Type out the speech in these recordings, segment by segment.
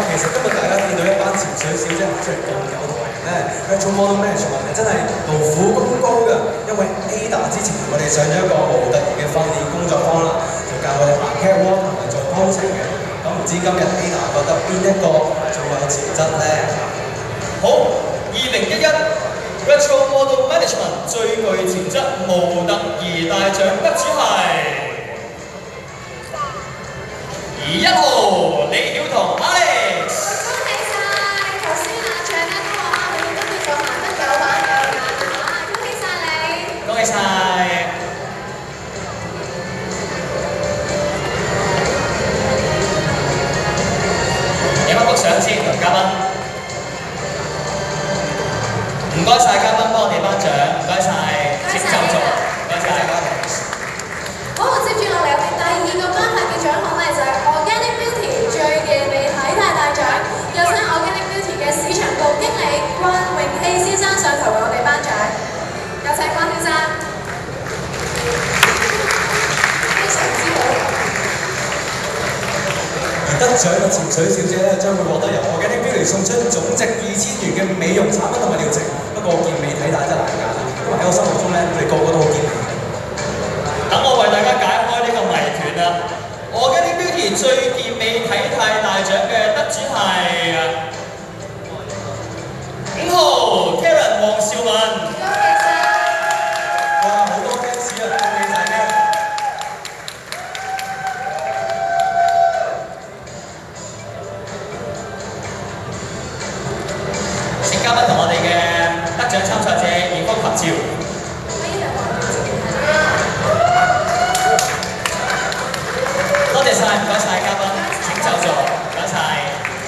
其實今日大家見到一班潛水小姐行出嚟咁有台咧 ，Virtual Model Management 係真係勞苦功高嘅。因為 Ada 之前我哋上咗一個模特兒嘅訓練工作坊啦，就教我哋行 catwalk 同埋做 posing 嘅。咁唔知今日 Ada 覺得邊一個最有潛質咧？好，2011 Virtual Model Management 最具潛質模特兒大獎得主係1號李曉彤 Alex。恭喜晒！頭先阿長咧都話你跟住就行得有玩有眼啊！恭喜晒你！恭喜晒！影一幅相先同嘉賓。唔該晒嘉賓幫我哋頒獎，唔該晒，請就座，唔該晒。好，接住落嚟我哋第二個頒發嘅獎項咧就係 Organic Beauty 最健美體態大獎，有請 Organic Beauty 嘅市場部經理關永熙先生上台為我哋頒獎，有請關先生。非常之好。而得獎嘅潛水小姐咧，將會獲得由Organic Beauty送出總值2000元嘅美容產品同埋療程。不過健美體態真係難揀啦，因為喺我心目中咧，佢哋個個都好健美。等我為大家解開呢個謎團啦！Organic Beauty 最健美體態大獎嘅得主係5號 Karen 黃兆文。恭喜晒！哇，好多 fans 啊，恭喜晒 Karen！請嘉賓同我哋嘅得獎參賽者影幅合照。多謝晒，唔該晒嘉賓，請就座，唔該晒。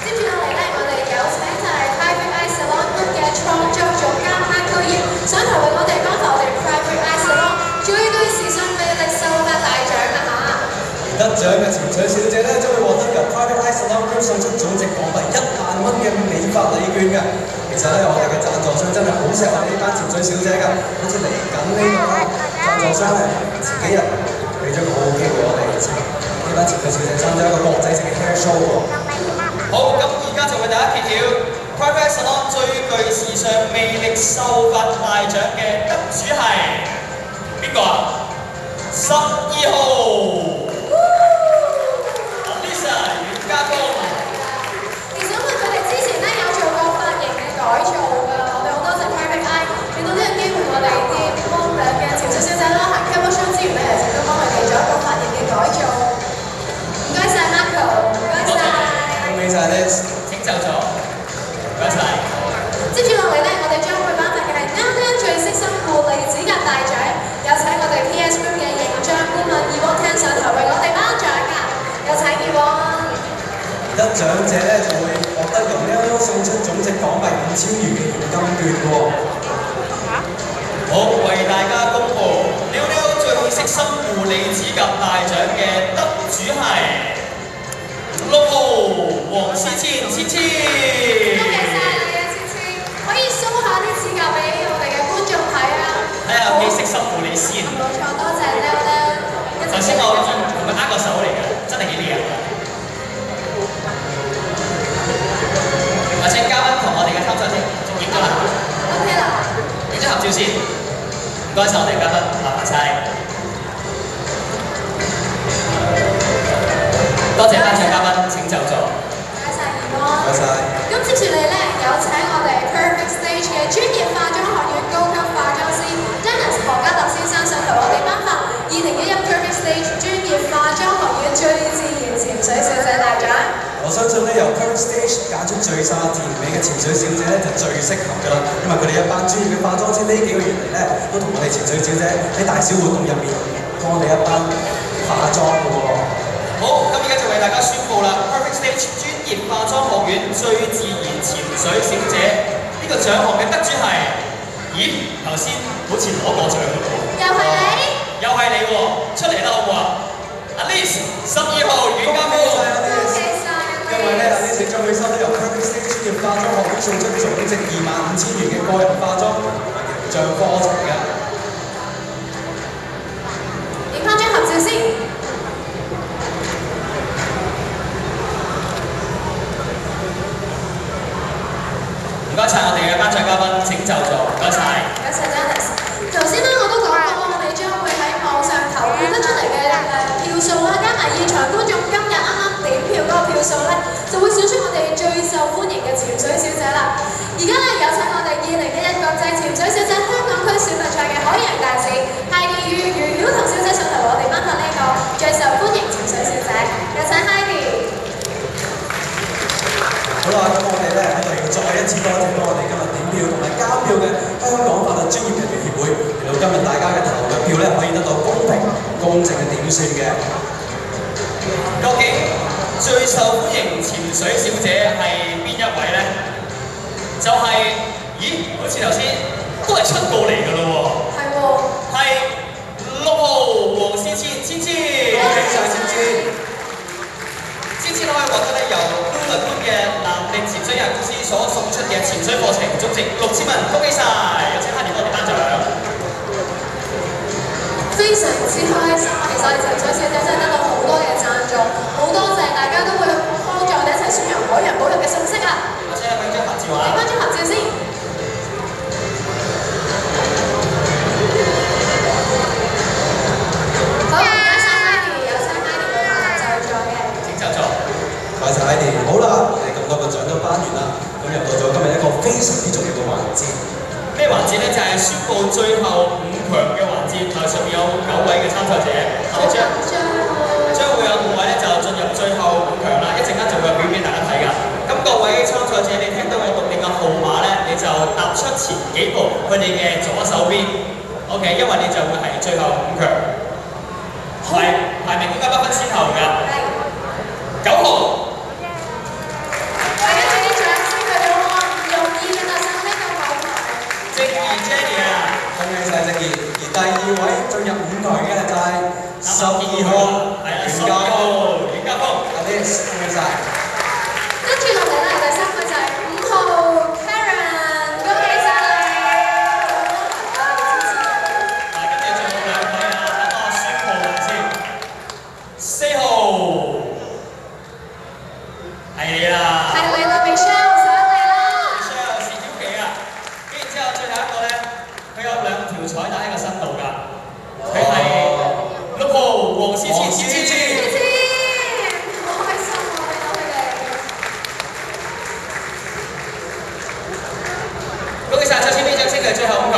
接住落嚟咧，我哋有請就係 Private Eye Salon 嘅創作總監 Michael Yip 上台為我哋頒發我哋 Private Eye Salon 最具時尚魅力秀髮大獎啊嚇！得獎嘅潛水小姐咧，將會獲得由 Private Eye Salon 送出總值港幣100,000蚊嘅美髮禮券嘅。其實咧，我哋嘅贊助商真係好錫我哋呢班潛水小姐㗎，好似嚟緊呢個贊助商咧，前幾日俾咗個好機會我哋。呢班潛水小姐參加一個國際性嘅 hair show 喎。好，咁而家就為大家揭曉 Private Salon 最具時尚魅力秀髮大獎嘅得主係邊個啊？12號 Lisa 袁家峰。其實因為佢哋之前咧有做過髮型嘅改造㗎，我哋好多謝 Private Eye 俾到呢個機會我哋啲幫嘅潛水小姐啦，行 catwalk show 之餘咧，其實都幫佢哋做一個髮型嘅改造。唔該晒 Marco， 唔該晒。恭喜晒 Liz， 請就座，唔該晒。接住落嚟咧，我哋將會頒發嘅係啱啱最悉心護理指甲大獎，有請我哋 PS Group 嘅形象顧問 Yvonne Tan 上台為我哋頒獎㗎，有請 Yvonne。得獎者咧就會獲得由喵喵送出總值港幣5000元嘅現金券喎。好，為大家公布喵喵最悉心護理指甲大獎嘅得主係6號黃思千千千。恭喜晒你啊，千千！可以 show 下啲指甲俾我哋嘅觀眾睇啊！睇下有幾悉心護理先。冇錯，多謝 Leo 咧。頭先我同佢握個手嚟嘅，真係幾靚嘅。有請嘉賓同我哋嘅參賽者影咗啦。OK 啦。影張合照先。唔該晒我哋嘉賓，麻煩晒。多謝頒獎嘉賓，請就座。唔該晒 Yvonne。唔該晒。咁接住嚟咧，有請我哋 Perfect Stage 嘅專業化妝學院高級化妝師 Dennis 何家樂先生上台為我哋頒發2011 Perfect Stage 專業化妝學院最自然潛水小姐大獎。我相信咧，由 Perfect Stage 揀出最颯甜美嘅潛水小姐咧，就最適合㗎啦。因為佢哋一班專業嘅化妝師呢幾個月嚟咧，都同我哋潛水小姐喺大小活動入面幫我哋一班化妝㗎喎。好，咁而家就為大家宣佈啦 ，Perfect Stage 專業化妝學院最自然潛水小姐呢個獎項嘅得主係，咦？頭先好似攞過獎㗎喎。又係你？又係你喎，出嚟啦好唔好啊？Alice 12號袁家峰。恭喜晒！因為咧，Alice將會收到由 Perfect Stage 專業化妝學院送出總值25,000元嘅個人化妝同埋形象課程嘅。影翻張合照先。唔該晒我哋嘅頒獎嘉賓，請就座，唔該晒。唔該晒 Dennis。頭先咧我都講過，我哋將會喺網上投票得出嚟嘅票數啦，加埋現場觀眾今日啱啱點票嗰個票數咧，就會選出我哋最受歡迎嘅潛水小姐啦。而家咧有請我哋2011國際潛水小姐香港區小隊賽嘅海洋大使係余曉彤小姐上嚟為我哋頒發呢個最受歡迎潛水小姐，有請 Heidi。好啦，咁我哋咧喺度要再一次多謝我哋今日點票同埋監票嘅香港法律專業人員協會，令到今日大家嘅投嘅票咧可以得到公平公正嘅點算嘅。究竟最受歡迎潛水小姐係邊一位呢？就係、咦，好似頭先都係出過嚟㗎咯喎。係喎。係6號黃思千千千。恭喜晒千千。千千可以獲得咧由 Blue Lagoon 嘅南力潛水有限公司所送出嘅潛水課程，總值6000蚊，恭喜晒！有請Heidi幫我哋頒獎。非常之開心，其實我哋潛水小姐真係得到好多嘅贊助，好多謝大家都會幫助我哋一齊宣揚海洋保育嘅信息啊！或者俾張合照啊！俾翻張合照先。好，唔該晒 Heidi，有請 Heidi 嘅就座嘅。請就座。唔該晒 Heidi。好啦，我哋咁多個獎都頒完啦，咁又到咗今日一個非常之重要嘅環節。咩環節咧？就係宣佈最後5強嘅環節，台上面有9位嘅參賽者，我哋將會有5位咧就進入最後5強啦。一陣間就會有表演俾大家睇㗎。咁各位參賽者，你聽到我讀你嘅號碼咧，你就踏出前幾步，佢哋嘅左手邊 ，OK， 因為你就會係最後5強，排名應該不分先後㗎。9號。大家俾啲掌聲佢哋好唔容易嘅啦，上呢個9強。正義 Jenny 啊！恭喜晒正義。而第2位進入5強嘅就係12號袁家峰。袁家峰 Alice，恭喜晒。跟住落嚟咧，第3位就係5號 Karen， 恭喜晒你！嗱，跟住仲有2位啊，等我宣佈先。4號係你啦。係你啦 ，Michelle 上嚟啦。Michelle 是標記啊，跟住之後最後一個咧，佢有2條彩帶喺個身度㗎，佢係6號黃思千千千。好開心啊！見到佢哋。恭喜晒！首先呢掌聲係最後5強。